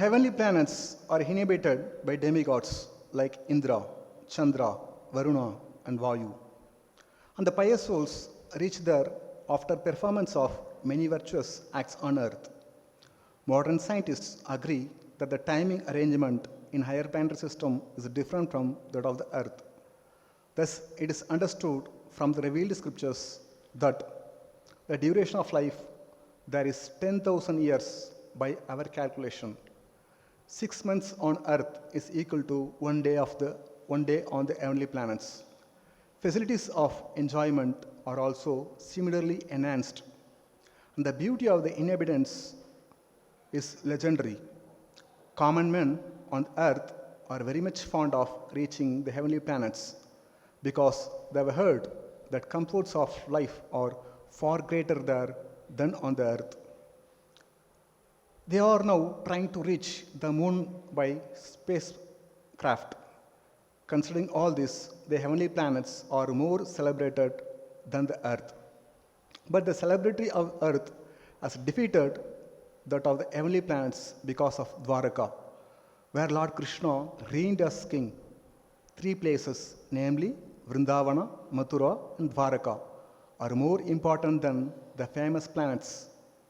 heavenly planets are inhabited by demigods like Indra, Chandra, Varuna, and Vayu. And the pious souls reach there after performance of many virtuous acts on earth. Modern scientists agree that the timing arrangement in higher planetary system is different from that of the earth. Thus, it is understood from the revealed scriptures that the duration of life there is 10,000 years by our calculation. 6 months on earth is equal to 1 day on the heavenly planets. Facilities of enjoyment are also similarly enhanced. And the beauty of the inhabitants is legendary. Common men on earth are very much fond of reaching the heavenly planets because they have heard that comforts of life are far greater there than on the earth. They are now trying to reach the moon by spacecraft. Considering all this, the heavenly planets are more celebrated than the earth. But the celebrity of earth has defeated that of the heavenly planets because of Dwaraka, where Lord Krishna reigned as king. 3 places, namely Vrindavana, Mathura, and Dwaraka, are more important than the famous planets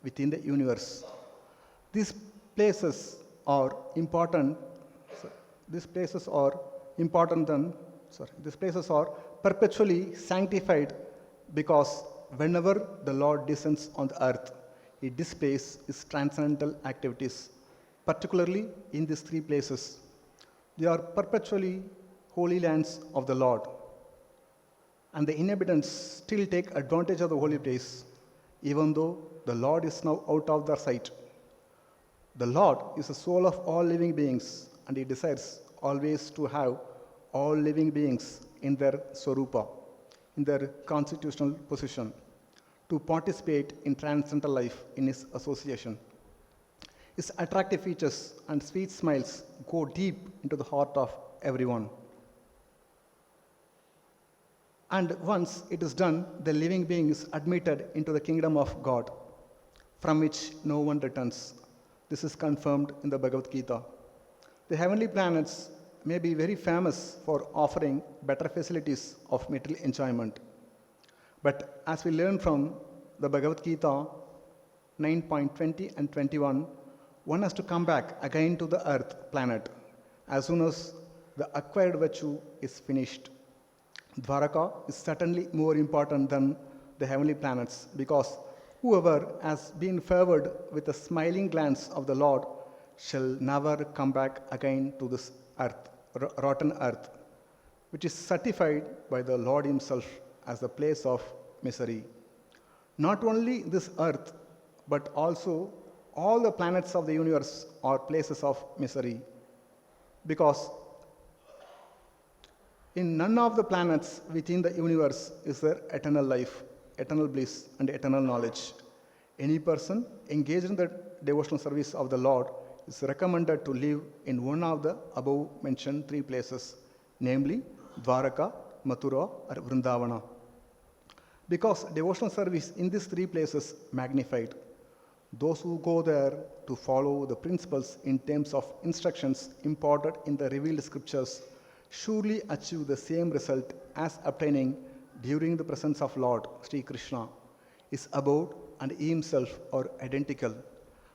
within the universe. These places are perpetually sanctified because whenever the Lord descends on the earth, he displays his transcendental activities, particularly in these 3 places. They are perpetually holy lands of the Lord. And the inhabitants still take advantage of the holy place, even though the Lord is now out of their sight. The Lord is the soul of all living beings, and he desires always to have all living beings in their swarupa, in their constitutional position, to participate in transcendental life in his association. His attractive features and sweet smiles go deep into the heart of everyone. And once it is done, the living being is admitted into the kingdom of God, from which no one returns. This is confirmed in the Bhagavad Gita. The heavenly planets may be very famous for offering better facilities of material enjoyment. But as we learn from the Bhagavad Gita 9.20 and 21, one has to come back again to the earth planet as soon as the acquired virtue is finished. Dwaraka is certainly more important than the heavenly planets because whoever has been favored with a smiling glance of the Lord shall never come back again to this earth, rotten earth, which is certified by the Lord himself as the place of misery. Not only this earth, but also all the planets of the universe are places of misery because in none of the planets within the universe is there eternal life, eternal bliss, and eternal knowledge. Any person engaged in the devotional service of the Lord is recommended to live in one of the above mentioned 3 places, namely Dwaraka, Mathura, or Vrindavana. Because devotional service in these 3 places magnified, those who go there to follow the principles in terms of instructions imparted in the revealed scriptures surely achieve the same result as obtaining during the presence of Lord Sri Krishna. His abode and he himself are identical,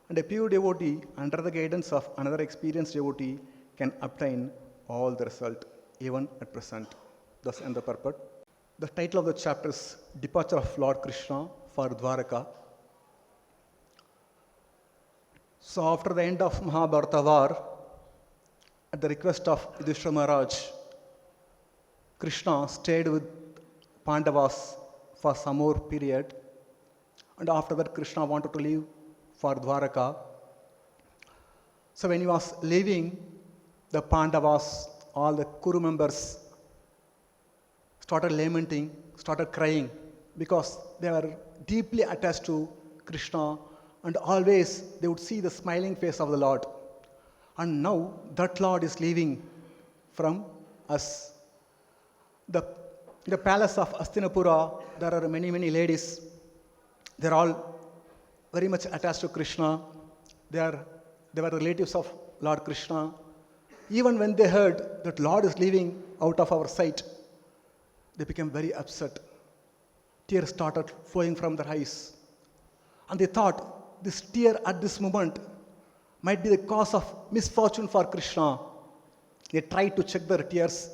and a pure devotee under the guidance of another experienced devotee can obtain all the result even at present. Thus end the purport. The title of the chapter is Departure of Lord Krishna for Dwaraka. So after the end of Mahabharata war, at the request of Yudhishthira Maharaj, Krishna stayed with Pandavas for some more period, and after that Krishna wanted to leave for Dwaraka. So when he was leaving, the Pandavas, all the Kuru members started lamenting, started crying, because they were deeply attached to Krishna, and always they would see the smiling face of the Lord. And now that Lord is leaving from us. In the palace of Hastinapura, there are many, many ladies. They're all very much attached to Krishna. They were relatives of Lord Krishna, even when they heard that Lord is leaving out of our sight, they became very upset. Tears started flowing from their eyes. And they thought this tear at this moment might be the cause of misfortune for Krishna. They tried to check their tears,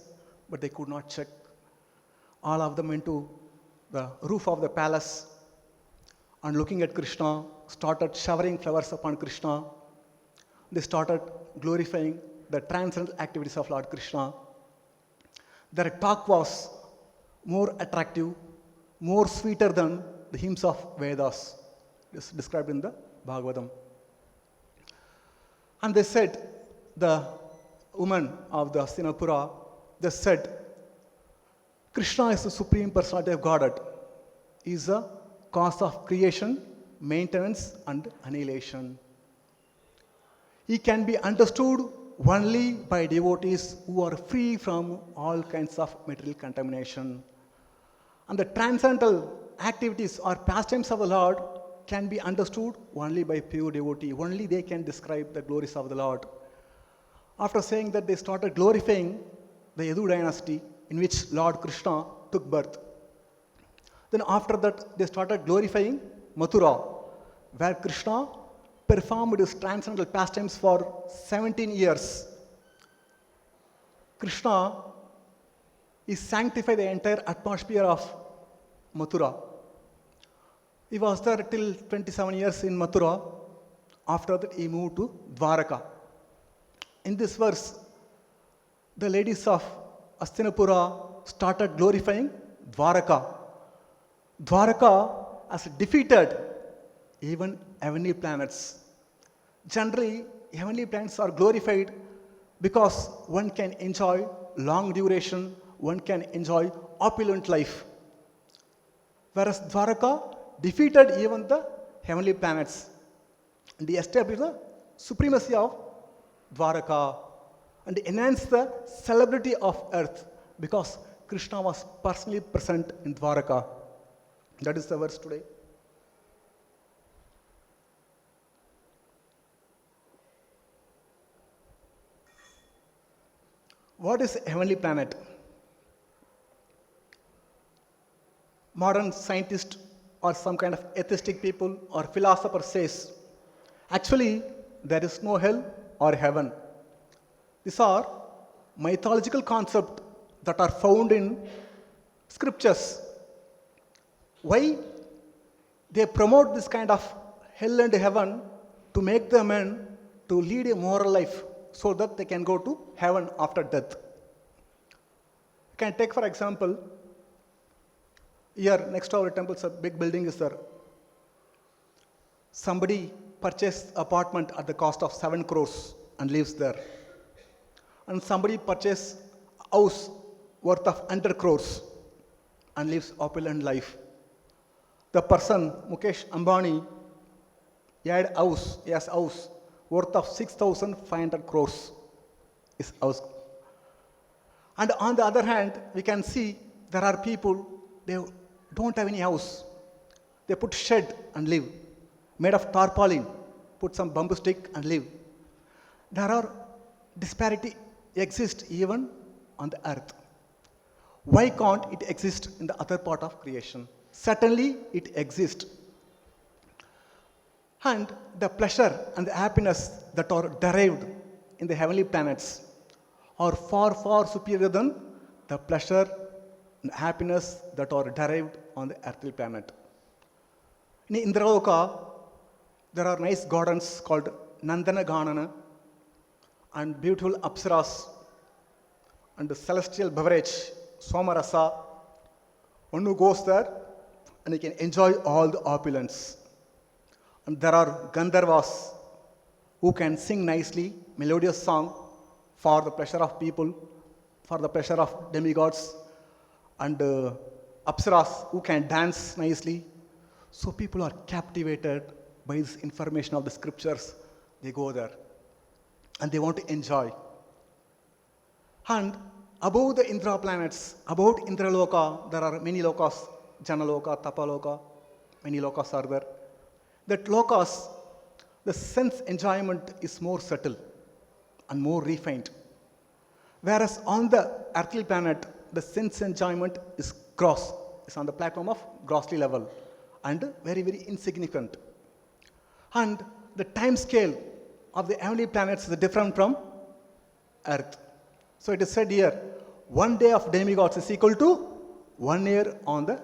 but they could not check. All of them went to the roof of the palace and looking at Krishna, started showering flowers upon Krishna. They started glorifying the transcendental activities of Lord Krishna. Their talk was more attractive, more sweeter than the hymns of Vedas. It's described in the Bhagavatam. And they said, the woman of the Hastinapura, they said, Krishna is the Supreme Personality of Godhead. He is the cause of creation, maintenance, and annihilation. He can be understood only by devotees who are free from all kinds of material contamination. And the transcendental activities or pastimes of the Lord can be understood only by pure devotee. Only they can describe the glories of the Lord. After saying that, they started glorifying the Yadu dynasty in which Lord Krishna took birth. Then after that, they started glorifying Mathura, where Krishna performed his transcendental pastimes for 17 years. Krishna is sanctified the entire atmosphere of Mathura. He was there till 27 years in Mathura. After that, he moved to Dwaraka. In this verse, the ladies of Hastinapura started glorifying Dwaraka. Dwaraka has defeated even heavenly planets. Generally, heavenly planets are glorified because one can enjoy long duration, one can enjoy opulent life. Whereas Dwaraka defeated even the heavenly planets. And he established the supremacy of Dwaraka and enhanced the celebrity of earth because Krishna was personally present in Dwaraka. That is the verse today. What is heavenly planet? Modern scientists or some kind of atheistic people or philosopher says, actually, there is no hell or heaven. These are mythological concepts that are found in scriptures. Why? They promote this kind of hell and heaven to make the men to lead a moral life so that they can go to heaven after death. You can take, for example, here next to our temple, a big building is there. Somebody purchased apartment at the cost of 7 crores and lives there. And somebody purchased a house worth of 100 crores and lives opulent life. The person, Mukesh Ambani, he has a house worth of 6,500 crores. His house. And on the other hand, we can see there are people, they don't have any house. They put shed and live. Made of tarpaulin, put some bamboo stick and live. There are disparity exist even on the earth. Why can't it exist in the other part of creation? Certainly it exists. And the pleasure and the happiness that are derived in the heavenly planets are far, far superior than the pleasure and happiness that are derived on the earthly planet. In Indraloka, there are nice gardens called Nandana Ganana and beautiful apsaras and the celestial beverage, Somarasa. One who goes there and he can enjoy all the opulence. And there are Gandharvas who can sing nicely, melodious song for the pleasure of people, for the pleasure of demigods, and Apsaras who can dance nicely. So people are captivated by this information of the scriptures. They go there and they want to enjoy. And above the Indra planets, above Indraloka, there are many lokas, Janaloka, Tapaloka, many lokas are there. That lokas, the sense enjoyment is more subtle. and more refined. Whereas on the earthly planet, the sense enjoyment is gross, is on the platform of grossly level and very, very insignificant. And the time scale of the heavenly planets is different from Earth. So it is said here, 1 day of demigods is equal to 1 year on the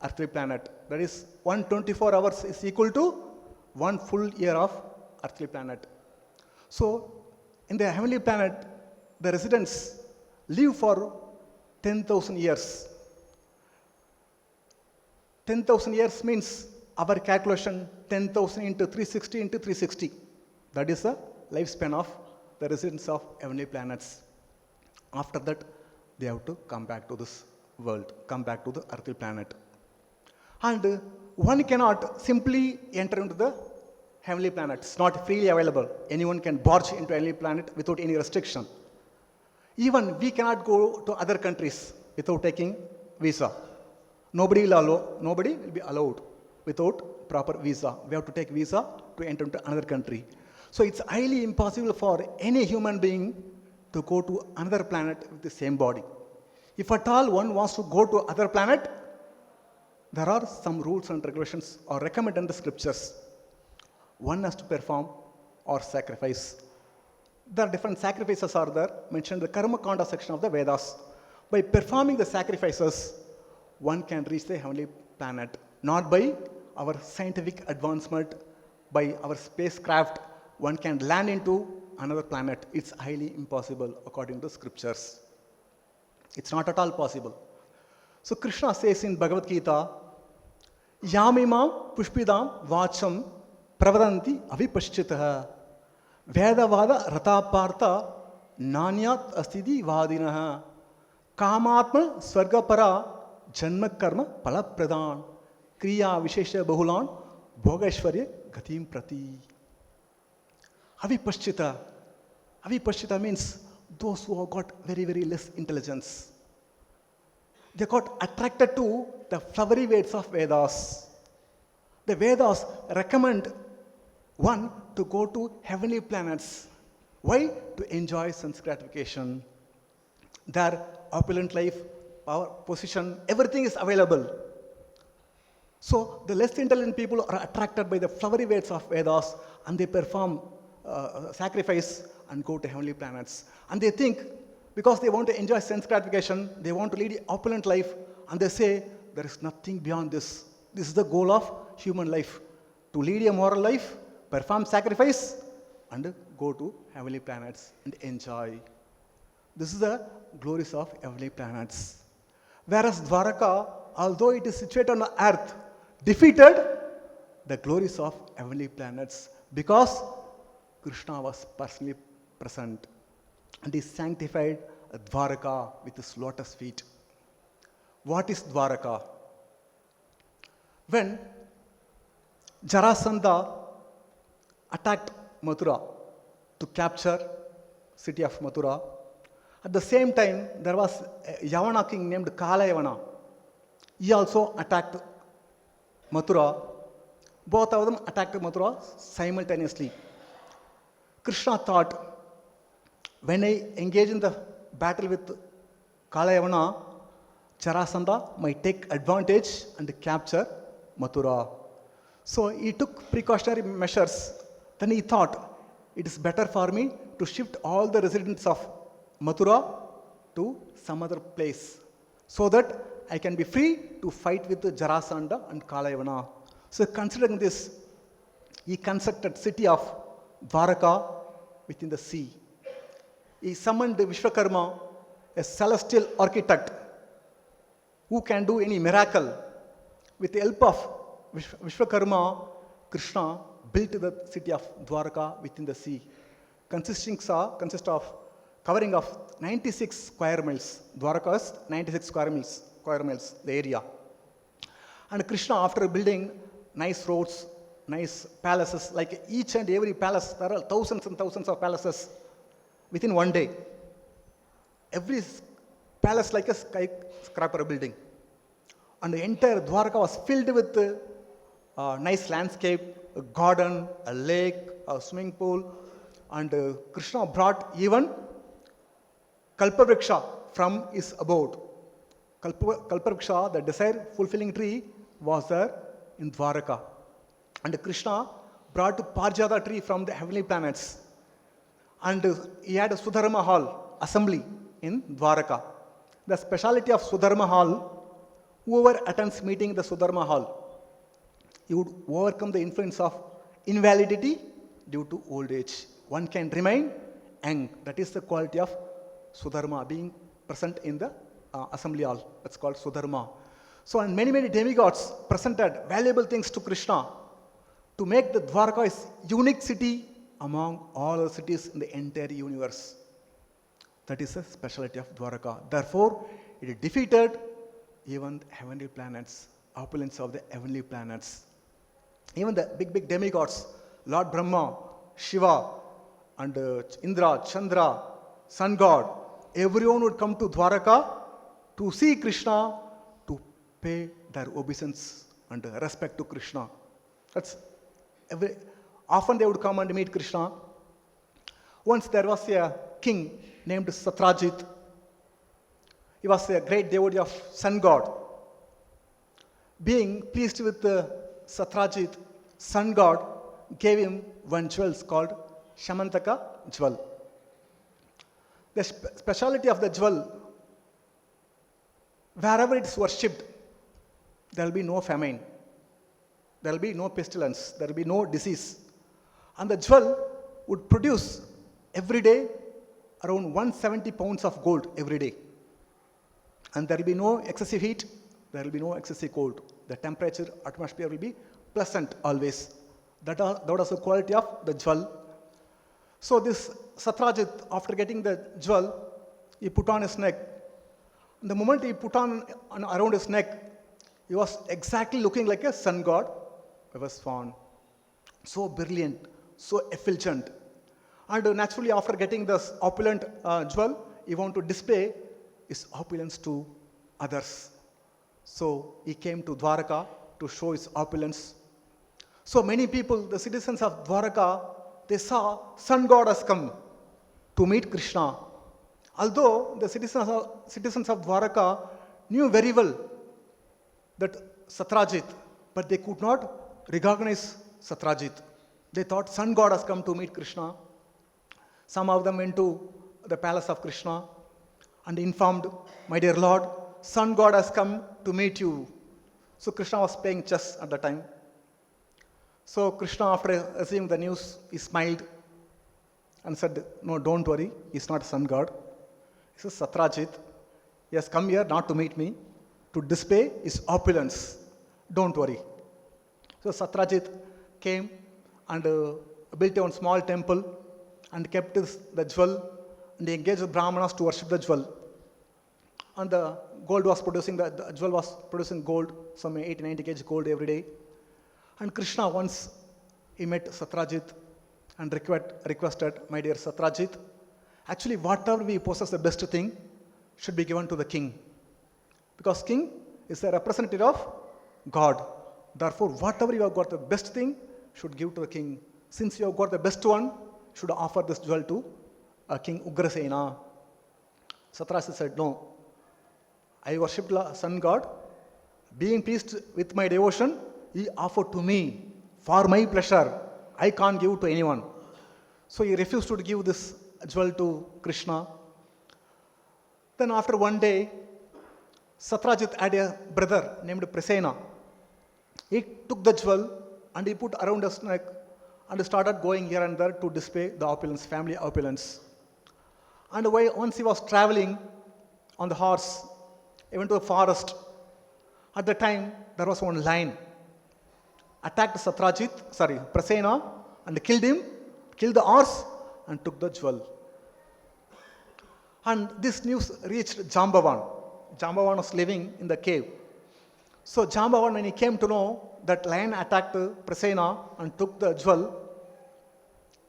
earthly planet. That is, 124 hours is equal to 1 full year of earthly planet. So in the heavenly planet, the residents live for 10,000 years. 10,000 years means our calculation 10,000 into 360 into 360. That is the lifespan of the residents of heavenly planets. After that, they have to come back to this world, come back to the earthly planet. And one cannot simply enter into the heavenly planet. It's not freely available. Anyone can barge into heavenly planet without any restriction. Even we cannot go to other countries without taking visa. Nobody will be allowed without proper visa. We have to take visa to enter into another country. So it's highly impossible for any human being to go to another planet with the same body. If at all one wants to go to other planet, there are some rules and regulations or recommended in the scriptures. One has to perform or sacrifice. There are different sacrifices are there, mentioned in the Karma Kanda section of the Vedas. By performing the sacrifices, one can reach the heavenly planet. Not by our scientific advancement, by our spacecraft, one can land into another planet. It's highly impossible according to scriptures. It's not at all possible. So Krishna says in Bhagavad Gita, Yamimam pushpidam vacham pravadanti avipaschitaha vedavada ratapartha nanyat astidi vadinaha kamatma swargapara janma karma palapradan kriya vishesha bahulan bhogashvarya gatim prati. Avipaschita. Avipaschita means those who have got very, very less intelligence. They got attracted to the flowery words of Vedas. The Vedas recommend one to go to heavenly planets. Why? To enjoy sense gratification. Their opulent life, power, position, everything is available. So the less intelligent people are attracted by the flowery words of Vedas and they perform sacrifice and go to heavenly planets. And they think, because they want to enjoy sense gratification, they want to lead an opulent life, and they say, there is nothing beyond this. This is the goal of human life. To lead a moral life, perform sacrifice, and go to heavenly planets and enjoy. This is the glories of heavenly planets. Whereas Dwaraka, although it is situated on the earth, defeated the glories of heavenly planets because Krishna was personally present and he sanctified Dwaraka with his lotus feet. What is Dwaraka? When Jarasandha attacked Mathura to capture city of Mathura, at the same time there was a Yavana king named Kalayavana. He also attacked Mathura. Both of them attacked Mathura simultaneously. Krishna thought, when I engage in the battle with Kalayavana, Jarasandha might take advantage and capture Mathura. So he took precautionary measures. Then he thought, it is better for me to shift all the residents of Mathura to some other place so that I can be free to fight with Jarasandha and Kalayavana. So considering this, he constructed city of Dwaraka within the sea. He summoned Vishwakarma, a celestial architect who can do any miracle. With the help of Vishwakarma, Krishna built the city of Dwaraka within the sea, consists of covering of 96 square miles. Dwaraka is 96 square miles, the area. And Krishna, after building nice roads, nice palaces, like each and every palace, there are thousands and thousands of palaces within one day. Every palace like a skyscraper building. And the entire Dwaraka was filled with nice landscape, a garden, a lake, a swimming pool, And Krishna brought even Kalpavriksha from his abode. Kalpavriksha, the desire fulfilling tree, was there in Dwaraka. And Krishna brought Parijata tree from the heavenly planets. And he had a Sudharma hall, assembly in Dwaraka. The speciality of Sudharma hall, whoever attends meeting in the Sudharma hall, he would overcome the influence of invalidity due to old age. One can remain young. That is the quality of Sudharma, being present in the assembly hall. That's called Sudharma. So, and many demigods presented valuable things to Krishna to make the Dwaraka a unique city among all the cities in the entire universe. That is the speciality of Dwaraka. Therefore, it defeated even the heavenly planets, opulence of the heavenly planets. Even the big demigods, Lord Brahma, Shiva, and Indra, Chandra, Sun God, everyone would come to Dwaraka to see Krishna, to pay their obeisance and respect to Krishna. Often they would come and meet Krishna. Once there was a king named Satrajit. He was a great devotee of Sun God. Being pleased with Satrajit, Sun God gave him one jewel called Shamantaka jewel. The speciality of the jewel, wherever it is worshipped, there will be no famine, there will be no pestilence, there will be no disease. And the jewel would produce every day around 170 pounds of gold every day. And there will be no excessive heat, there will be no excessive cold. The temperature, atmosphere will be pleasant always. That was the quality of the jewel. So this Satrajit, after getting the jewel, he put on his neck. And the moment he put on around his neck, he was exactly looking like a sun god. He was found so brilliant, so effulgent. And naturally, after getting this opulent jewel, he wanted to display his opulence to others. So he came to Dwaraka to show his opulence. So many people, the citizens of Dwaraka, they saw sun god has come to meet Krishna. Although the citizens of Dwaraka knew very well that Satrajit, but they could not recognize Satrajit. They thought sun god has come to meet Krishna. Some of them went to the palace of Krishna and informed, "My dear Lord, sun god has come to meet you." So Krishna was playing chess at the time. So Krishna, after receiving the news, he smiled and said, "No, don't worry, he's not a sun god. This is Satrajit. He has come here not to meet me, to display his opulence. Don't worry." So Satrajit came and built a small temple and kept the jewel, and he engaged the Brahmanas to worship the jewel. And the jewel was producing gold, some 80-90 kg gold every day. And Krishna, once he met Satrajit and requested, "My dear Satrajit, actually whatever we possess the best thing should be given to the king. Because king is a representative of God. Therefore, whatever you have got the best thing should give to the king. Since you have got the best one, should offer this jewel to King Ugrasena." Satrajit said, "No, I worship the sun god. Being pleased with my devotion, he offered to me for my pleasure. I can't give to anyone." So he refused to give this jewel to Krishna. Then after one day, Satrajit had a brother named Prasena. He took the jewel and he put around his neck and started going here and there to display the opulence, family opulence. And once he was traveling on the horse, he went to the forest. At the time, there was one lion. Attacked Prasena, and killed him, killed the horse, and took the jewel. And this news reached Jambavan. Jambavan was living in the cave. So Jambavan, when he came to know that lion attacked Prasena and took the jewel,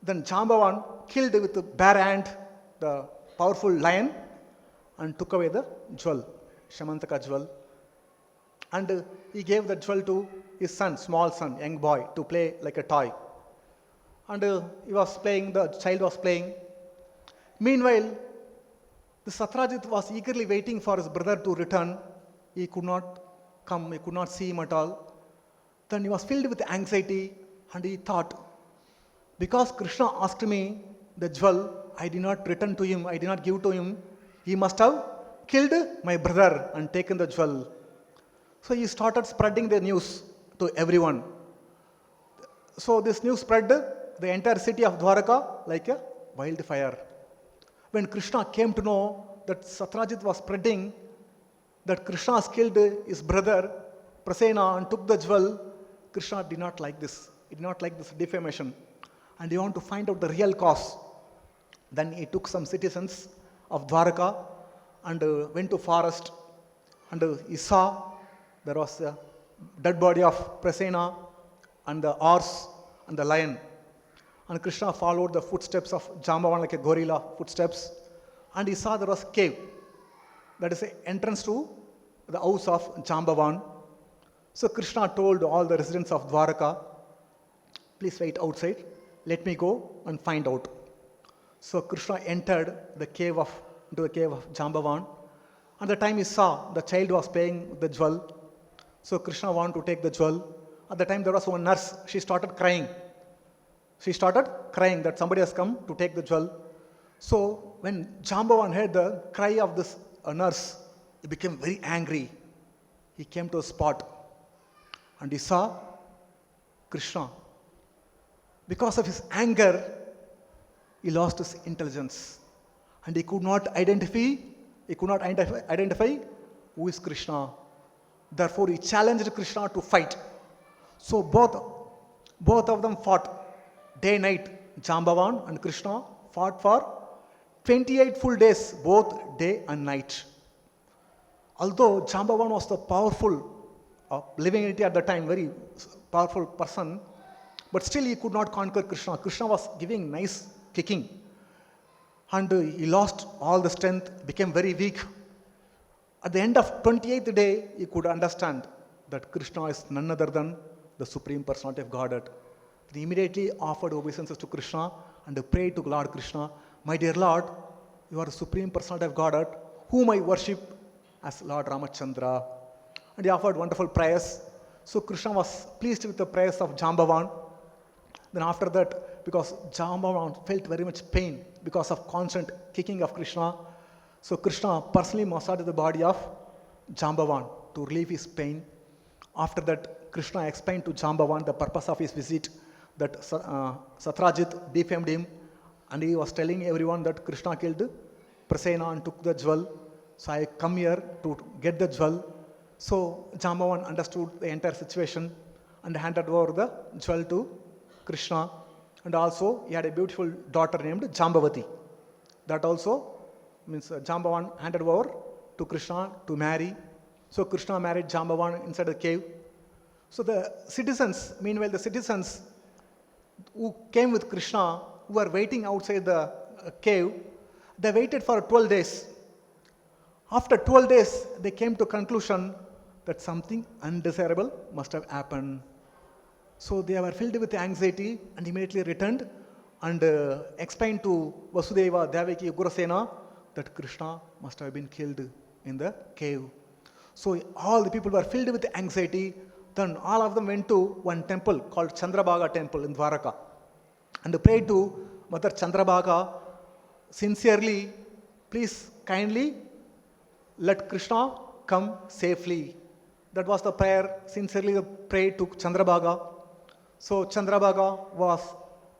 then Jambavan killed with the bare hand the powerful lion and took away the jewel, Shamantaka jewel. And he gave the jewel to his son, small son, young boy, to play like a toy. and he was playing, the child was playing. Meanwhile, the Satrajit was eagerly waiting for his brother to return. He could not come, he could not see him at all. Then he was filled with anxiety and he thought, because Krishna asked me the jewel, I did not return to him, I did not give to him, he must have killed my brother and taken the jewel. So he started spreading the news to everyone. So this news spread the entire city of Dwaraka like a wildfire. When Krishna came to know that Satrajit was spreading that Krishna has killed his brother Prasena and took the jewel, Krishna did not like this. He did not like this defamation. And he wanted to find out the real cause. Then he took some citizens of Dwaraka and went to forest, and he saw there was a dead body of Prasena and the horse and the lion. And Krishna followed the footsteps of Jambavan like a gorilla footsteps, and he saw there was a cave. That is the entrance to the house of Jambavan. So Krishna told all the residents of Dwaraka, please wait outside, let me go and find out. So Krishna entered the cave of Jambavan. And the time he saw the child was playing with the jewel, so Krishna wanted to take the jewel. At the time there was one nurse, she started crying. She started crying that somebody has come to take the jewel. So when Jambavan heard the cry of this nurse, he became very angry. He came to a spot and he saw Krishna. Because of his anger, he lost his intelligence and he could not identify who is Krishna. Therefore, he challenged Krishna to fight. So both of them fought day and night. Jambavan and Krishna fought for 28 full days, both day and night. Although Jambavan was the powerful living entity at the time, very powerful person, but still he could not conquer Krishna. Krishna was giving nice kicking. And he lost all the strength, became very weak. At the end of 28th day, he could understand that Krishna is none other than the Supreme Personality of Godhead. He immediately offered obeisances to Krishna and prayed to Lord Krishna, my dear Lord, you are the Supreme Personality of Godhead, whom I worship as Lord Ramachandra. And he offered wonderful prayers. So Krishna was pleased with the prayers of Jambavan. Then after that, because Jambavan felt very much pain because of constant kicking of Krishna, so Krishna personally massaged the body of Jambavan to relieve his pain. After that, Krishna explained to Jambavan the purpose of his visit, that Satrajit defamed him, and he was telling everyone that Krishna killed Prasena and took the jewel. So I come here to get the jewel. So Jambavan understood the entire situation and handed over the jewel to Krishna. And also he had a beautiful daughter named Jambavati. That also means Jambavan handed over to Krishna to marry. So Krishna married Jambavan inside the cave. So the citizens, meanwhile the citizens who came with Krishna, who were waiting outside the cave, they waited for 12 days. After 12 days, they came to conclusion that something undesirable must have happened. So they were filled with anxiety and immediately returned and explained to Vasudeva, Devaki, Ugrasena that Krishna must have been killed in the cave. So all the people were filled with anxiety. Then all of them went to one temple called Chandrabhaga temple in Dwaraka and prayed to Mother Chandrabhaga sincerely, please kindly let Krishna come safely. That was the prayer, sincerely prayed to Chandrabhaga. So Chandrabhaga was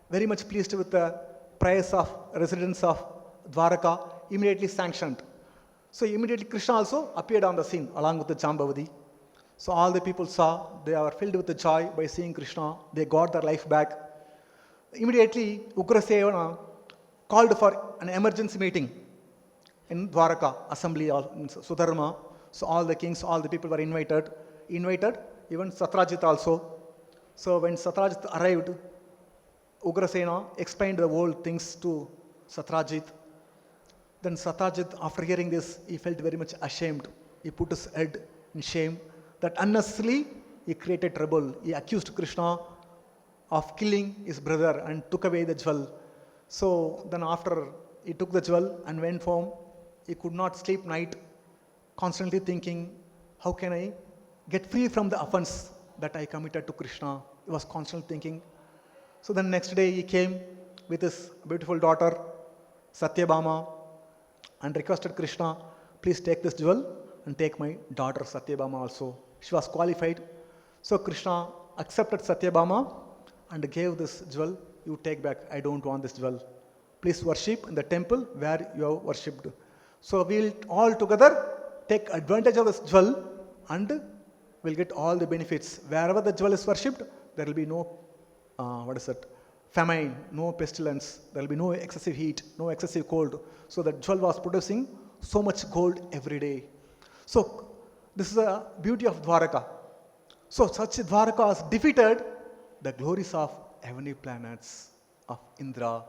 very much pleased with the prayers of residents of Dwaraka, immediately sanctioned. So immediately Krishna also appeared on the scene along with the Jambavati. So all the people saw, they were filled with the joy by seeing Krishna. They got their life back. Immediately Ugrasena called for an emergency meeting in Dwaraka, assembly in Sudharma. So all the kings, all the people were invited, even Satrajit also. So when Satrajit arrived, Ugrasena explained the whole things to Satrajit. Then Satrajit, after hearing this, he felt very much ashamed. He put his head in shame that unnecessarily he created trouble. He accused Krishna of killing his brother and took away the jewel. So then after he took the jewel and went home, he could not sleep night, constantly thinking, how can I get free from the offense that I committed to Krishna? He was constantly thinking. So then next day he came with his beautiful daughter, Satyabhama, and requested Krishna, please take this jewel and take my daughter Satyabhama also. She was qualified. So Krishna accepted Satyabhama and gave this jewel. You take back, I don't want this jewel. Please worship in the temple where you have worshipped. So we'll all together take advantage of this jewel and we'll get all the benefits. Wherever the jewel is worshipped, there will be no, famine, no pestilence, there will be no excessive heat, no excessive cold. So the jewel was producing so much gold every day. So this is the beauty of Dwaraka. So such Dwaraka has defeated the glories of heavenly planets of Indra.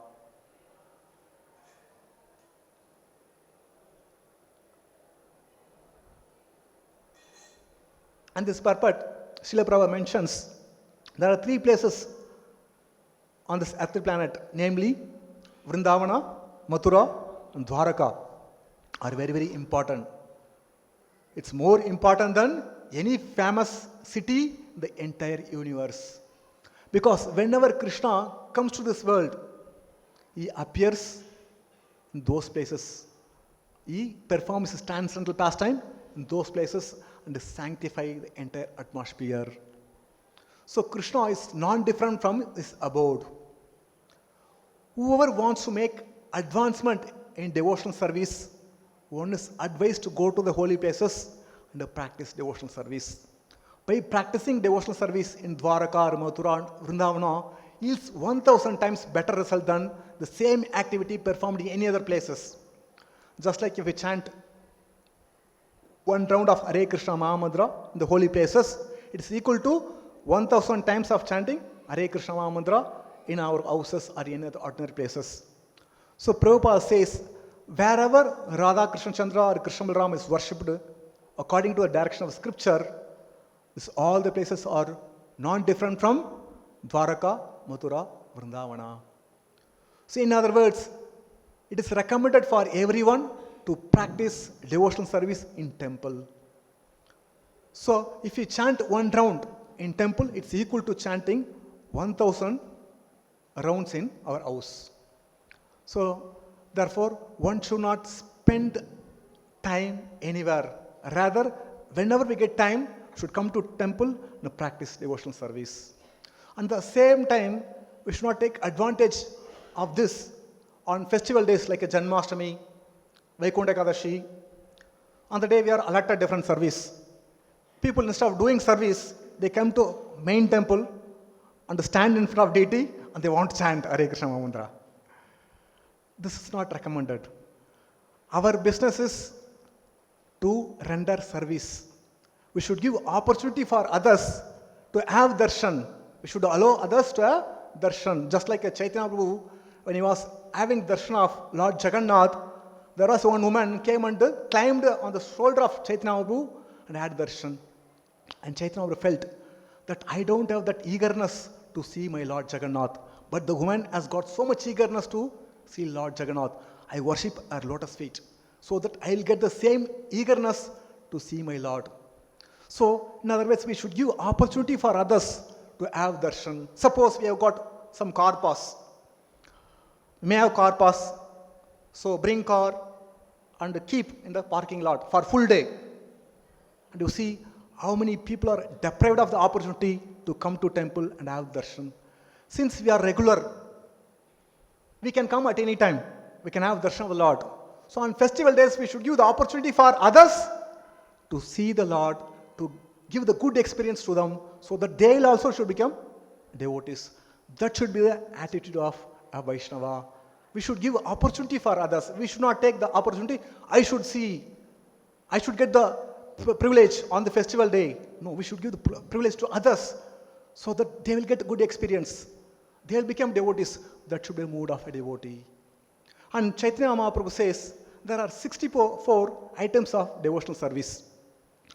And this purport, Srila Prabhupada mentions, there are 3 places on this earthly planet, namely Vrindavana, Mathura and Dwaraka are very, very important. It's more important than any famous city in the entire universe. Because whenever Krishna comes to this world, he appears in those places. He performs his transcendental pastime in those places and sanctify the entire atmosphere. So Krishna is non-different from his abode. Whoever wants to make advancement in devotional service, one is advised to go to the holy places and practice devotional service. By practicing devotional service in Dwaraka, Mathura, Vrindavana, yields 1000 times better result than the same activity performed in any other places. Just like if we chant 1 round of Hare Krishna Mahamantra in the holy places, it is equal to 1000 times of chanting Hare Krishna Mahamantra in our houses or in other ordinary places. So Prabhupada says, wherever Radha Krishna Chandra or Krishna Balaram is worshipped according to the direction of scripture, all the places are non-different from Dwaraka, Mathura, Vrindavana. So in other words, it is recommended for everyone to practice devotional service in temple. So if you chant 1 round in temple, it's equal to chanting 1000 rounds in our house. So therefore, one should not spend time anywhere. Rather, whenever we get time, should come to temple and practice devotional service. At the same time, we should not take advantage of this on festival days like a Janmashtami, Vaikuntha Ekadashi. On the day we are allotted different service. People, instead of doing service, they come to main temple and stand in front of deity and they want to chant Hare Krishna Mahamantra. This is not recommended. Our business is to render service. We should give opportunity for others to have darshan. We should allow others to have darshan. Just like a Chaitanya Prabhu, when he was having darshan of Lord Jagannath, there was one woman came and climbed on the shoulder of Chaitanya Prabhu and had darshan. And Chaitanya Prabhu felt that I don't have that eagerness to see my Lord Jagannath. But the woman has got so much eagerness to see Lord Jagannath. I worship her lotus feet so that I'll get the same eagerness to see my Lord. So, in other words, we should give opportunity for others to have darshan. Suppose we have got some car pass. We may have car pass, so bring car and keep in the parking lot for full day. And you see how many people are deprived of the opportunity to come to temple and have darshan. Since we are regular, we can come at any time. We can have darshan of the Lord. So on festival days, we should give the opportunity for others to see the Lord, to give the good experience to them, so that they also should become devotees. That should be the attitude of a Vaishnava. We should give opportunity for others. We should not take the opportunity, I should see, I should get the privilege on the festival day. No, we should give the privilege to others so that they will get a good experience. They will become devotees. That should be the mood of a devotee. And Chaitanya Mahaprabhu says there are 64 items of devotional service.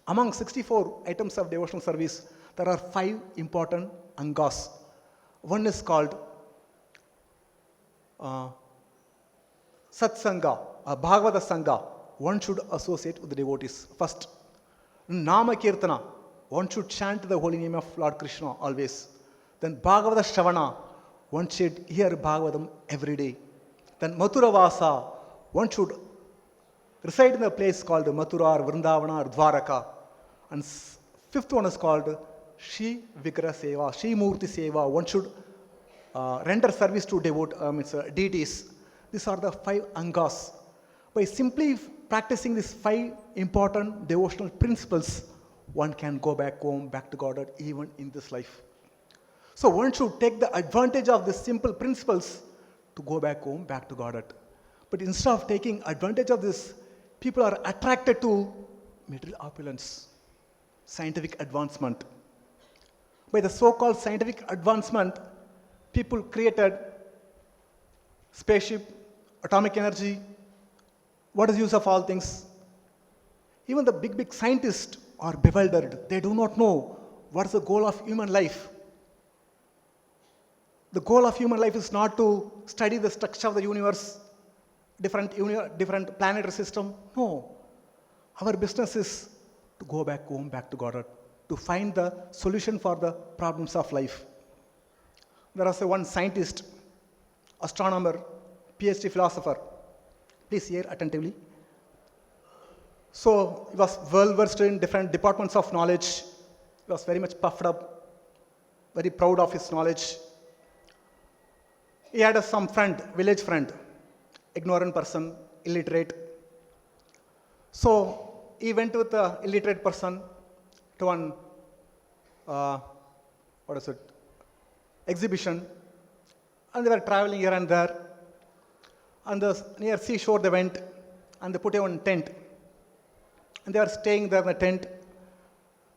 Among 64 items of devotional service, there are 5 important angas. One is called Satsanga, Bhagavata Sangha. One should associate with the devotees. First, Nama Kirtana. One should chant the holy name of Lord Krishna always. Then Bhagavata Shravana. One should hear Bhagavatam every day. Then Mathura Vasa. One should reside in a place called Mathura or Vrindavana or Dwaraka. And fifth one is called Shri Vigra Seva, Shri Murti Seva. One should render service to deities. These are the 5 angas. By simply practicing these 5 important devotional principles, one can go back home, back to Godhead, even in this life. So one should take the advantage of these simple principles to go back home, back to Godhead. But instead of taking advantage of this, people are attracted to material opulence, scientific advancement. By the so-called scientific advancement, people created spaceship, atomic energy. What is the use of all things? Even the big scientists are bewildered. They do not know what is the goal of human life. The goal of human life is not to study the structure of the universe, different planetary system. No. Our business is to go back home, back to Godhead, to find the solution for the problems of life. There was one scientist, astronomer, PhD philosopher. Please hear attentively. So he was well versed in different departments of knowledge. He was very much puffed up, very proud of his knowledge. He had some friend, village friend, ignorant person, illiterate. So he went with the illiterate person to one, exhibition, and they were traveling here and there. And near seashore they went, and they put a tent. And they were staying there in the tent.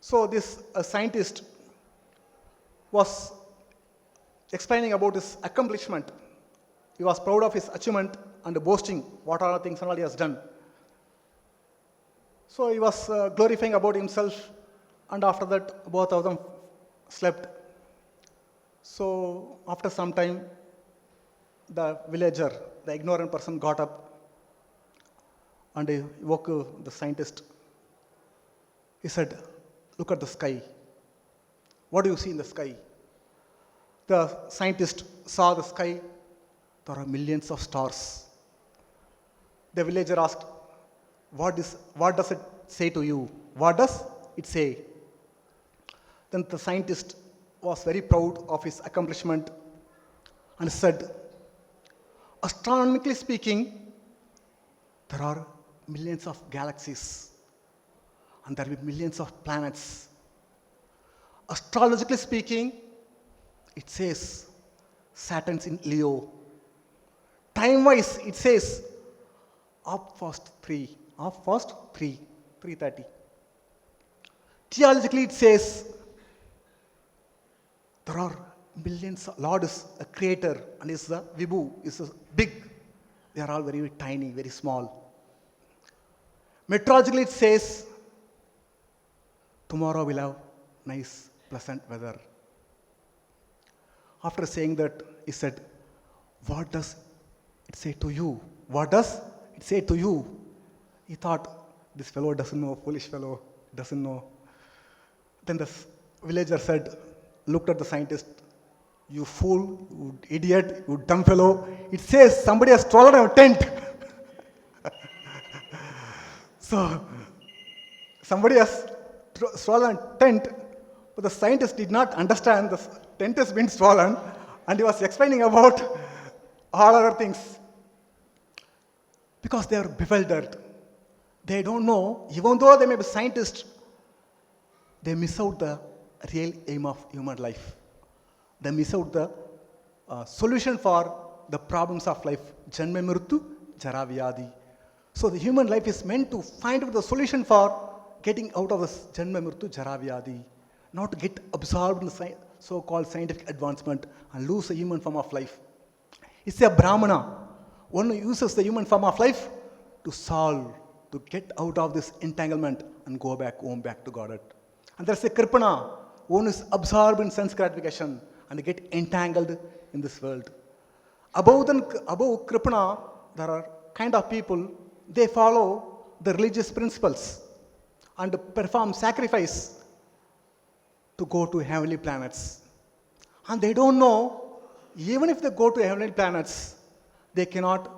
So this scientist was explaining about his accomplishment. He was proud of his achievement and boasting what all things and all he has done. So he was glorifying about himself, and after that both of them slept. So after some time, the villager, the ignorant person, got up and he woke the scientist. He said, "Look at the sky. What do you see in the sky?" The scientist saw the sky. There are millions of stars. The villager asked, what does it say to you? What does it say? Then the scientist was very proud of his accomplishment and said, "Astronomically speaking, there are millions of galaxies and there will be millions of planets. Astrologically speaking, it says Saturn's in Leo. Time-wise, it says up first 3:30. Theologically, it says there are millions. Lord is a creator and is a Vibhu, is a big. They are all very, very tiny, very small. Meteorologically, it says tomorrow we'll have nice, pleasant weather." After saying that, he said, "What does it say to you? What does it say to you?" He thought, this fellow doesn't know, foolish fellow, doesn't know. Then the villager said, looked at the scientist, "You fool, you idiot, you dumb fellow. It says somebody has stolen our tent." So, somebody has stolen a tent, but the scientist did not understand the tent has been stolen, and he was explaining about all other things. Because they are bewildered. They don't know, even though they may be scientists, they miss out the real aim of human life. They miss out the solution for the problems of life. Janma mrityu jara vyadi. So the human life is meant to find out the solution for getting out of this janma mrityu jara vyadi. Not to get absorbed in the so-called scientific advancement and lose the human form of life. It's a Brahmana. One who uses the human form of life to solve, to get out of this entanglement and go back home, back to Godhead. And there's a Kripana, one who is absorbed in sense gratification and get entangled in this world. Above Kripana, there are kind of people, they follow the religious principles and perform sacrifice to go to heavenly planets. And they don't know, even if they go to heavenly planets, they cannot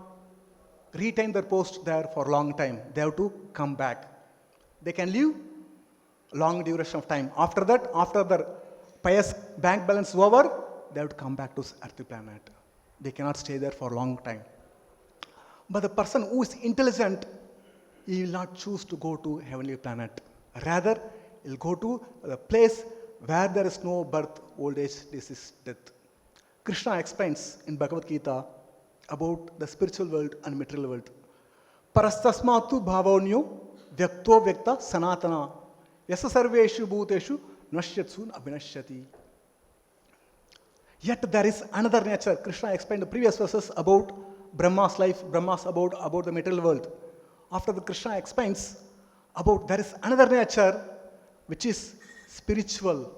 retain their post there for a long time. They have to come back. They can live long duration of time. After that, after their pious bank balance is over, they have to come back to earthly planet. They cannot stay there for a long time. But the person who is intelligent, he will not choose to go to heavenly planet. Rather, he will go to the place where there is no birth, old age, disease, death. Krishna explains in Bhagavad Gita about the spiritual world and material world. Parastasmatu bhavanyo vyakto vyakta sanatana yasa sarveshu bhuteshu nashyatsun abhinashyati. Yet there is another nature. Krishna explained the previous verses about Brahma's life, Brahma's about the material world. After the Krishna explains about there is another nature which is spiritual,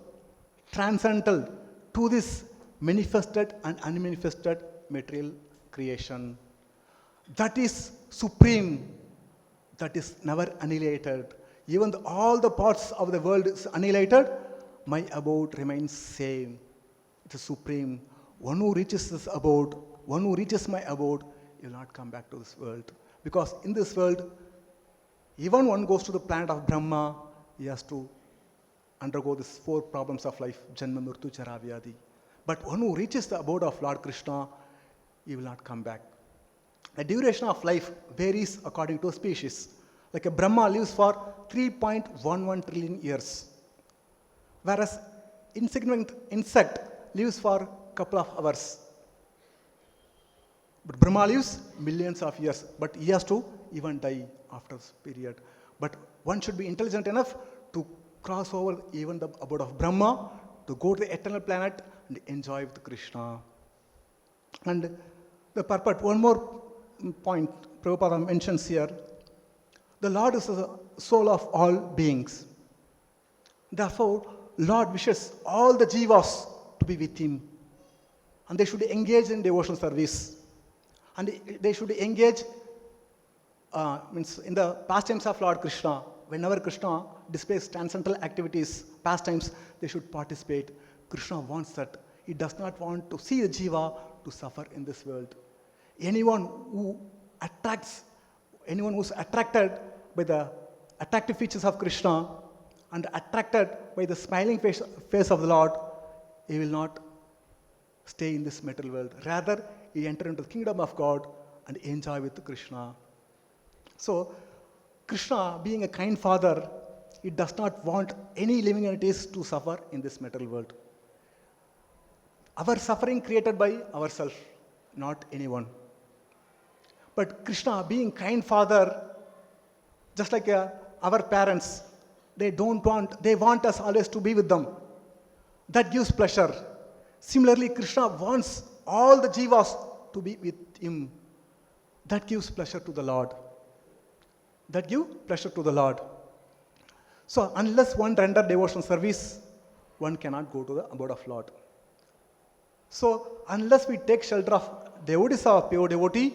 transcendental to this manifested and unmanifested material creation. That is supreme, that is never annihilated. Even all the parts of the world is annihilated, my abode remains same. It is supreme. One who reaches this abode, one who reaches my abode, he will not come back to this world. Because in this world, even one goes to the planet of Brahma, he has to undergo these 4 problems of life, Janma, Mrityu, Jara, Vyadhi. But one who reaches the abode of Lord Krishna, he will not come back. The duration of life varies according to a species. Like a Brahma lives for 3.11 trillion years, whereas insignificant insect lives for a couple of hours. But Brahma lives millions of years, but he has to even die after this period. But one should be intelligent enough to cross over even the abode of Brahma, to go to the eternal planet and enjoy with Krishna. And the purport, one more point Prabhupada mentions here. The Lord is the soul of all beings. Therefore, Lord wishes all the jivas to be with Him. And they should engage in devotional service. And they should engage in the pastimes of Lord Krishna. Whenever Krishna displays transcendental activities, pastimes, they should participate. Krishna wants that. He does not want to see the jiva to suffer in this world. Anyone who's attracted by the attractive features of Krishna and attracted by the smiling face of the Lord, he will not stay in this material world. Rather, he enter into the kingdom of God and enjoy with Krishna. So, Krishna, being a kind father, he does not want any living entities to suffer in this material world. Our suffering created by ourselves, not anyone. But Krishna, being kind father, just like our parents, they want us always to be with them. That gives pleasure. Similarly, Krishna wants all the jivas to be with him. That gives pleasure to the Lord. So, unless one render devotional service, one cannot go to the abode of Lord. So, unless we take shelter of devotees or pure devotee,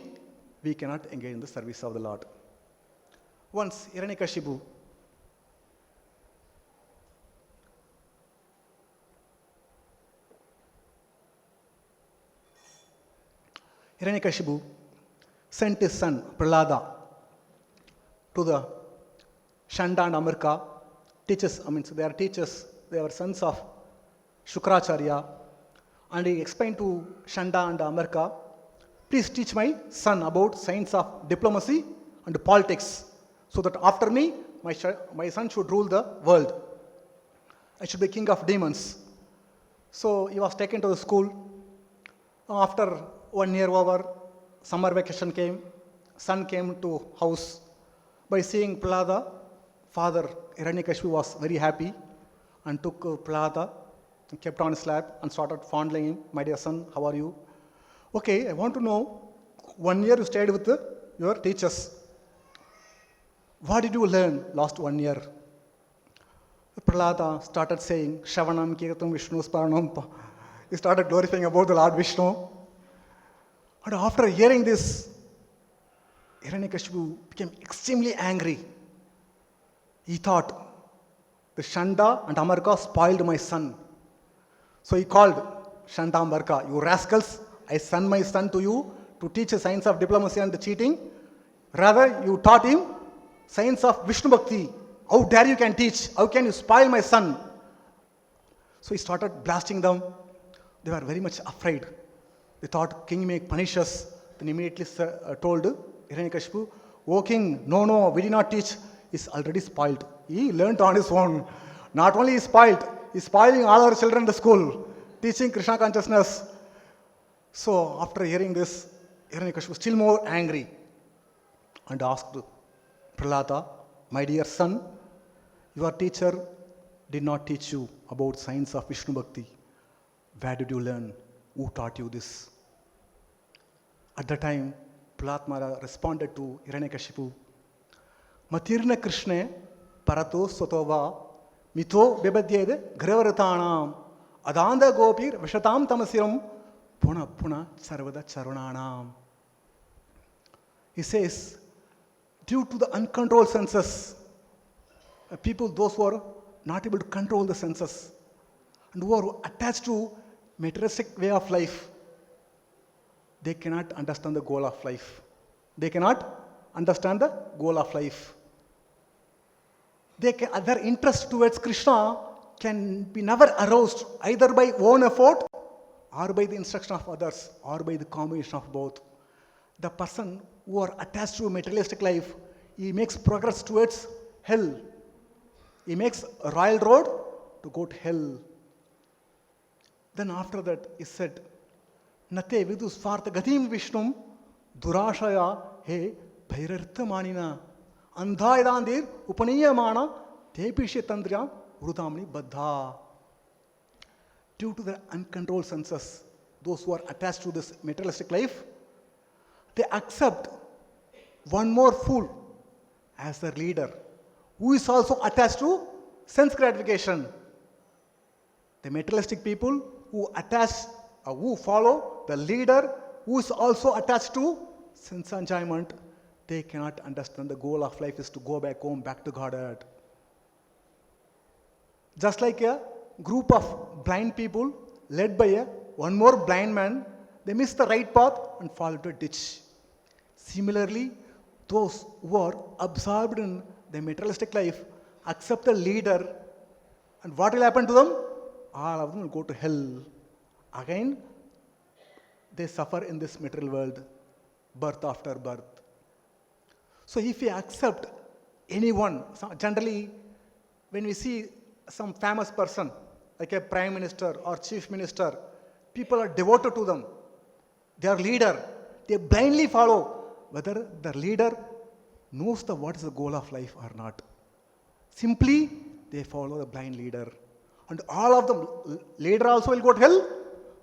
we cannot engage in the service of the Lord. Once, Hiranyakashipu, sent his son, Prahlada, to the Shanda and Amarka, they are teachers, they are sons of Shukracharya, and he explained to Shanda and Amarka, please teach my son about science of diplomacy and politics, so that after me, my son should rule the world. I should be king of demons. So he was taken to the school. After 1 year over, summer vacation came, son came to house. By seeing Prahlada, father Hiranyakashipu was very happy and took Prahlada, kept on his lap and started fondling him. My dear son, how are you? Okay, I want to know, 1 year you stayed with your teachers. What did you learn last 1 year? Prahlada started saying, Shavanam Kirtam Vishnu Sparanam. He started glorifying about the Lord Vishnu. And after hearing this, Hiranyakashipu became extremely angry. He thought, the Shanda and Amarka spoiled my son. So he called Shanda Amarka, you rascals, I sent my son to you to teach the science of diplomacy and cheating. Rather, you taught him science of Vishnu Bhakti. How dare you can teach? How can you spoil my son? So he started blasting them. They were very much afraid. They thought king may punish us. Then immediately told Hiranyakashipu, O king, no, we did not teach. He's already spoiled. He learnt on his own. Not only he spoiled, he's spoiling all our children in the school, teaching Krishna consciousness. So after hearing this, Hiranyakashipu was still more angry and asked Prahlada, my dear son, your teacher did not teach you about science of Vishnu Bhakti. Where did you learn? Who taught you this? At the time, Prahlada responded to Hiranyakashipu, Matirna Krishne Parato Sotova Mito Bebadyede Gravarathanam Adanda Gopir Vishatam Tamasiram Puna Puna Sarvada Charunanam. He says, due to the uncontrolled senses, people, those who are not able to control the senses and who are attached to materialistic way of life, they cannot understand the goal of life. They cannot understand the goal of life. Their interest towards Krishna can be never aroused either by own effort or by the instruction of others or by the combination of both. The person who are attached to materialistic life, he makes progress towards hell. He makes a royal road to go to hell. Then after that he said, Nate vidu svartha gatim vishnum durashaya he bhairartha manina andhaidandir upaniyamana tepishe tandriyam vrudamni baddha. Due to the uncontrolled senses, those who are attached to this materialistic life, they accept one more fool as their leader, who is also attached to sense gratification. The materialistic people who follow the leader who is also attached to sense enjoyment, they cannot understand the goal of life is to go back home, back to Godhead. Just like a group of blind people led by one more blind man, they miss the right path and fall into a ditch. Similarly, those who are absorbed in the materialistic life accept the leader, and what will happen to them? All of them will go to hell. Again, they suffer in this material world, birth after birth. So if we accept anyone, generally when we see some famous person, like a prime minister or chief minister, people are devoted to them. Their leader, they blindly follow whether the leader knows what is the goal of life or not. Simply, they follow the blind leader. And all of them, leader also will go to hell.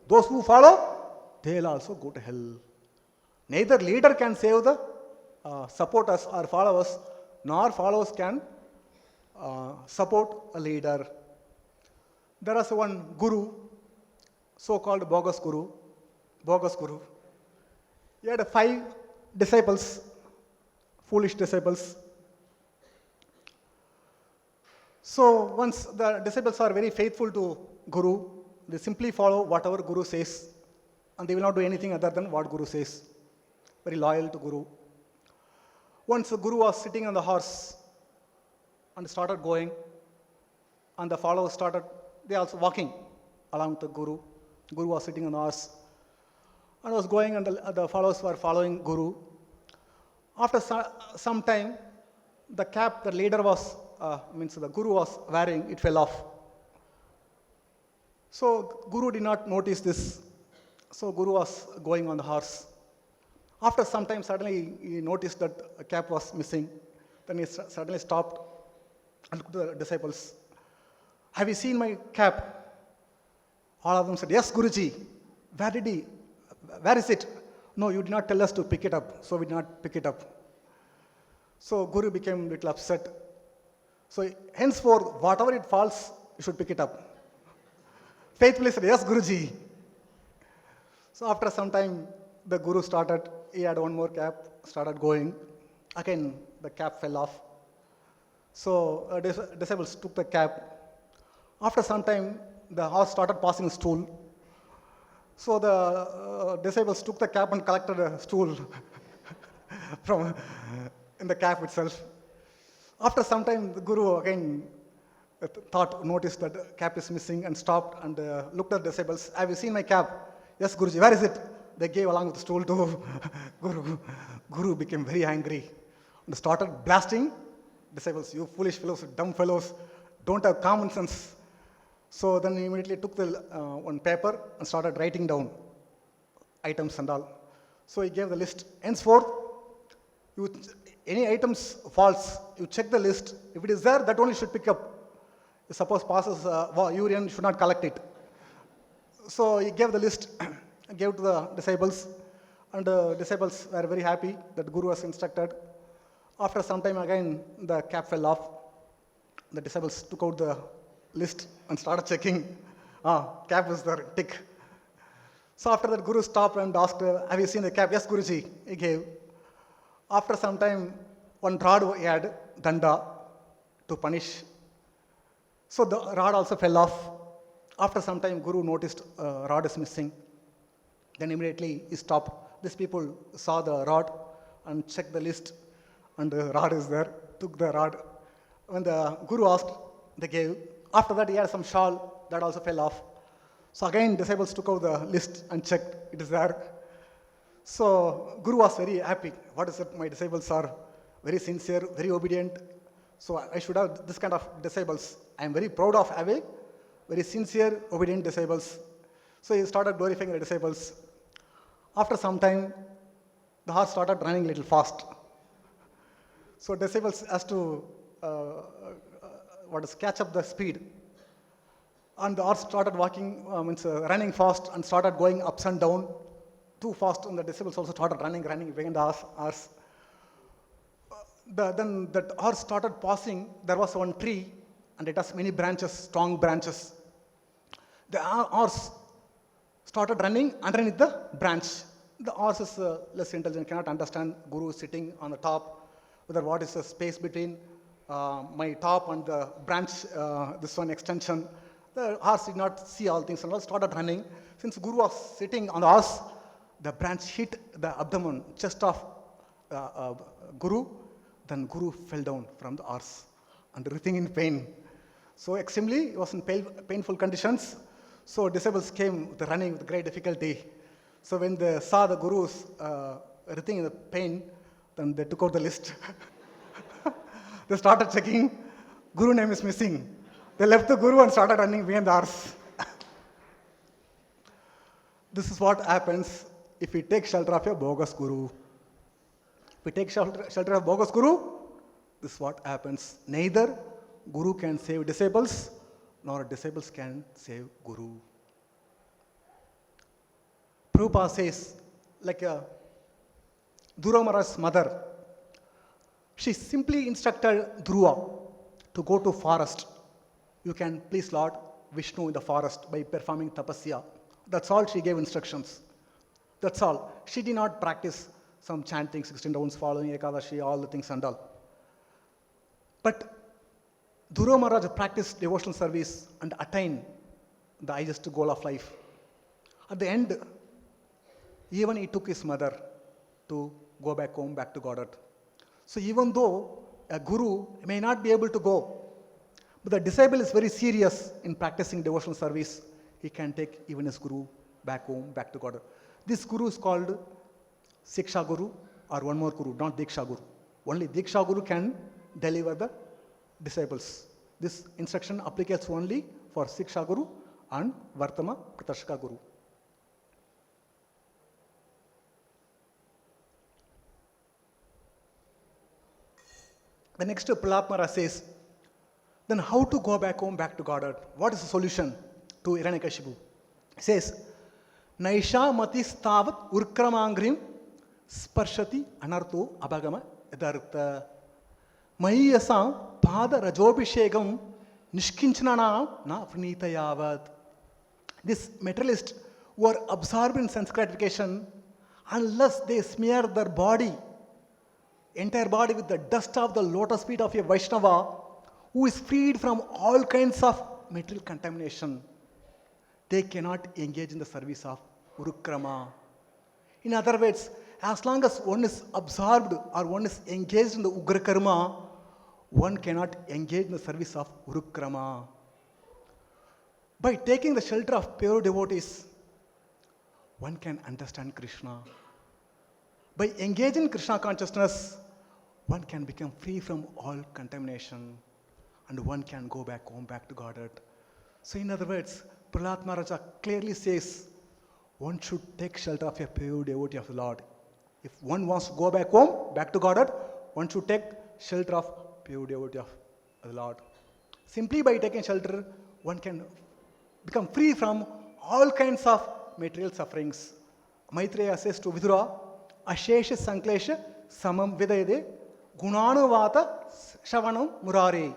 Those who follow, they will also go to hell. Neither leader can save the supporters or followers, nor followers can support a leader. There was one guru, so-called bogus guru. He had 5 disciples, foolish disciples. So once the disciples are very faithful to Guru, they simply follow whatever Guru says, and they will not do anything other than what Guru says. Very loyal to Guru. Once the Guru was sitting on the horse and started going, and the followers started, they also walking along with the Guru. Guru was sitting on the horse and was going, and the followers were following Guru. After some time, the cap the leader was, the Guru was wearing, it fell off. So Guru did not notice this. So Guru was going on the horse. After some time, suddenly he noticed that the cap was missing. Then he suddenly stopped and looked at the disciples. Have you seen my cap? All of them said, yes, Guruji. Where is it? No, you did not tell us to pick it up, so we did not pick it up. So Guru became a little upset. So henceforth, whatever it falls, you should pick it up. Faithfully said, yes, Guruji. So after some time, the guru started, he had one more cap, started going. Again, the cap fell off. So disciples took the cap. After some time, the horse started passing a stool. So the disciples took the cap and collected a stool from in the cap itself. After some time, the guru again noticed that the cap is missing and stopped and looked at the disciples. Have you seen my cap? Yes, Guruji. Where is it? They gave along with the stool to Guru. Guru became very angry and started blasting disciples. You foolish fellows, dumb fellows, don't have common sense. So then he immediately took the one paper and started writing down items and all. So he gave the list. Henceforth, any items false, you check the list. If it is there, that only should pick up. If suppose passes urine, should not collect it. So he gave the list, gave to the disciples, and the disciples were very happy that Guru was instructed. After some time again, the cap fell off. The disciples took out the list and started checking. Cap was there, tick. So after that, Guru stopped and asked, have you seen the cap? Yes, Guruji, he gave. After some time, one rod he had, danda, to punish. So the rod also fell off. After some time, Guru noticed rod is missing. Then immediately he stopped. These people saw the rod and checked the list, and the rod is there, took the rod. When the Guru asked, they gave. After that, he had some shawl, that also fell off. So again, disciples took out the list and checked, it is there. So Guru was very happy. What is it? My disciples are very sincere, very obedient. So I should have this kind of disciples. I am very proud of having very sincere, obedient disciples. So he started glorifying the disciples. After some time, the horse started running a little fast. So disciples has to catch up the speed. And the horse started running fast and started going ups and down too fast. And the disciples also started running behind the horse. Then that horse started passing. There was one tree, and it has many branches, strong branches. The horse started running underneath the branch. The horse is less intelligent, cannot understand Guru sitting on the top, whether what is the space between my top and the branch, this one extension. The horse did not see all things and all, started running. Since Guru was sitting on the horse, the branch hit the abdomen, chest of Guru. Then Guru fell down from the horse and writhing in pain. So extremely, he was in painful conditions. So disciples came running with great difficulty. So when they saw the Guru's writhing in the pain, then they took out the list. They started checking. Guru name is missing. They left the Guru and started running behind the horse. This is what happens if we take shelter of a bogus Guru. If we take shelter of bogus Guru, this is what happens. Neither Guru can save disciples, nor disciples can save Guru. Prabhupada says, like Dhruva Maharaj's mother, she simply instructed Dhruva to go to forest. You can please Lord Vishnu in the forest by performing tapasya. That's all she gave instructions. That's all. She did not practice some chanting, 16 rounds, following Ekadashi, all the things and all. But Dhruva Maharaj practiced devotional service and attained the highest goal of life. At the end, even he took his mother to go back home, back to Godhead. So even though a Guru may not be able to go, but the disciple is very serious in practicing devotional service, he can take even his Guru back home, back to Godhead. This Guru is called Siksha Guru, or one more Guru, not Diksha Guru. Only Diksha Guru can deliver the disciples. This instruction applies only for Siksha Guru and Vartama Pratarshika Guru. The next Prahlad Maharaj says, then how to go back home, back to Godhead? What is the solution to Hiranyakashipu? He says, Naisha matis tavat urkramangrim sparshati anartho abhagama yadartha mahiyasam pada rajobhishegam nishkinchanana na pranitayavat. This materialist who are absorbed in sense gratification, unless they smear their body, entire body with the dust of the lotus feet of a Vaishnava, who is freed from all kinds of material contamination, they cannot engage in the service of Urukrama. In other words, as long as one is absorbed or one is engaged in the Ugra Karma, one cannot engage in the service of Urukrama. By taking the shelter of pure devotees, one can understand Krishna. By engaging in Krishna consciousness, one can become free from all contamination and one can go back home, back to Godhead. So in other words, Prahlad Maharaja clearly says, one should take shelter of a pure devotee of the Lord. If one wants to go back home, back to Godhead, one should take shelter of pure devotee of the Lord. Simply by taking shelter, one can become free from all kinds of material sufferings. Maitreya says to Vidura, Ashesha Sanklesha Samam Vidayade Gunanuvata Shavanam Murari.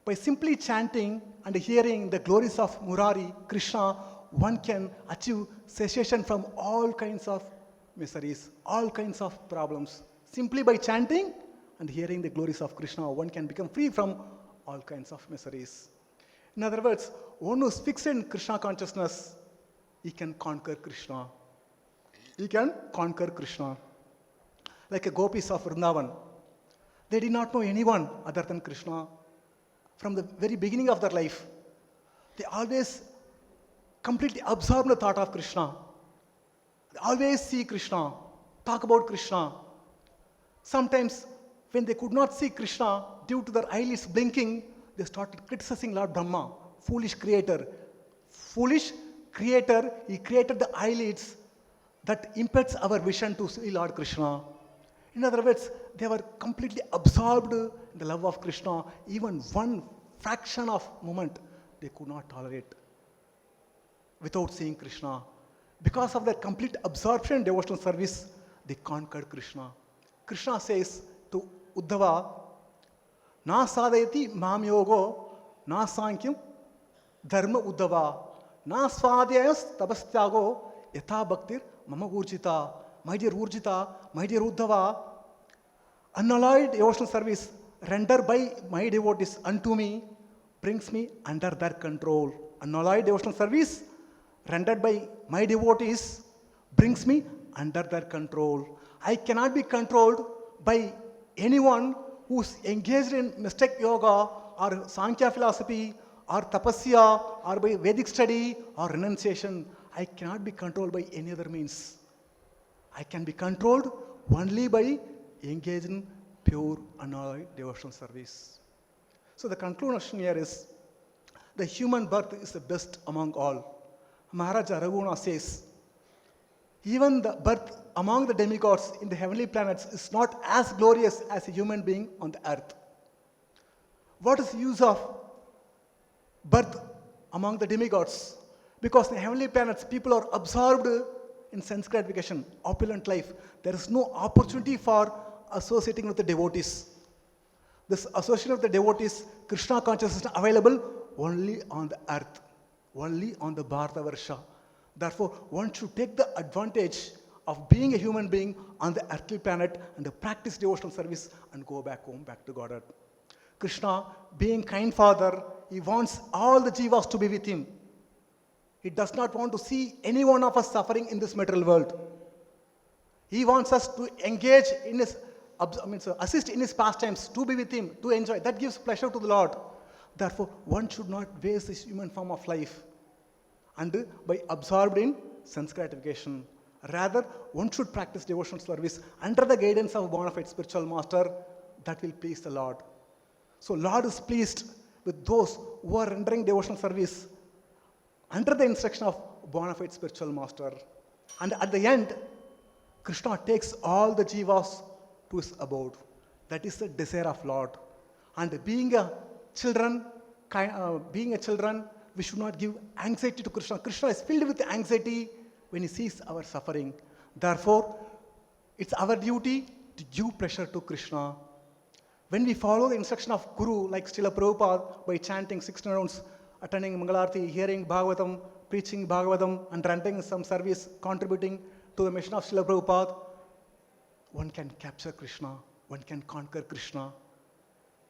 By simply chanting and hearing the glories of Murari, Krishna, one can achieve cessation from all kinds of miseries, all kinds of problems. Simply by chanting and hearing the glories of Krishna, one can become free from all kinds of miseries. In other words, one who is fixed in Krishna consciousness, he can conquer Krishna. He can conquer Krishna. Like a gopis of Vrindavan, they did not know anyone other than Krishna. From the very beginning of their life, they always completely absorbed the thought of Krishna. They always see Krishna, talk about Krishna. Sometimes, when they could not see Krishna due to their eyelids blinking, they started criticizing Lord Brahma, foolish creator. Foolish creator, he created the eyelids that impedes our vision to see Lord Krishna. In other words, they were completely absorbed in the love of Krishna. Even one fraction of moment, they could not tolerate without seeing Krishna. Because of their complete absorption in devotional service, they conquered Krishna. Krishna says to Uddhava, Na sadayati mam yogo, na sankyam dharma Uddhava, na swadhyayas tabastyago, yatha bhaktir mama urjita. My dear Urjita, my dear Uddhava, unalloyed devotional service rendered by my devotees unto me brings me under their control. Unalloyed devotional service rendered by my devotees brings me under their control. I cannot be controlled by anyone who is engaged in mystic yoga or Sankhya philosophy or tapasya or by Vedic study or renunciation. I cannot be controlled by any other means. I can be controlled only by engaging in pure unalloyed devotional service. So the conclusion here is, the human birth is the best among all. Maharaja Raghuna says, even the birth among the demigods in the heavenly planets is not as glorious as a human being on the earth. What is the use of birth among the demigods? Because in the heavenly planets, people are absorbed in sense gratification, opulent life. There is no opportunity for associating with the devotees. This association with the devotees, Krishna consciousness is available only on the earth, only on the Bharatavarsha. Therefore, one should take the advantage of being a human being on the earthly planet and practice devotional service and go back home, back to Godhead. Krishna, being kind Father, he wants all the jivas to be with him. He does not want to see any one of us suffering in this material world. He wants us to engage in his, assist in his pastimes, to be with him, to enjoy. That gives pleasure to the Lord. Therefore, one should not waste this human form of life and by absorbed in sense gratification. Rather, one should practice devotional service under the guidance of a bona fide spiritual master. That will please the Lord. So, Lord is pleased with those who are rendering devotional service under the instruction of bona fide spiritual master. And at the end, Krishna takes all the jivas to his abode. That is the desire of Lord. And being a children, we should not give anxiety to Krishna. Krishna is filled with anxiety when he sees our suffering. Therefore, it's our duty to give pleasure to Krishna. When we follow the instruction of Guru, like Srila Prabhupada, by chanting 16 rounds, attending Mangalarti, hearing Bhagavatam, preaching Bhagavatam and rendering some service, contributing to the mission of Srila Prabhupada, one can capture Krishna, one can conquer Krishna.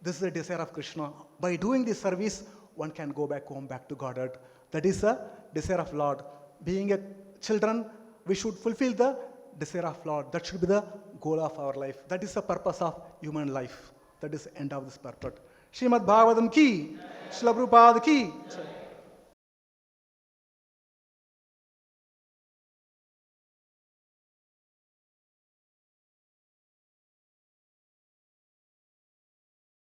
This is the desire of Krishna. By doing this service, one can go back home, back to Godhead. That is the desire of Lord. Being a children, we should fulfill the desire of Lord. That should be the goal of our life. That is the purpose of human life. That is the end of this purpose. Srimad Bhagavatam ki, Srila Prabhupada ki.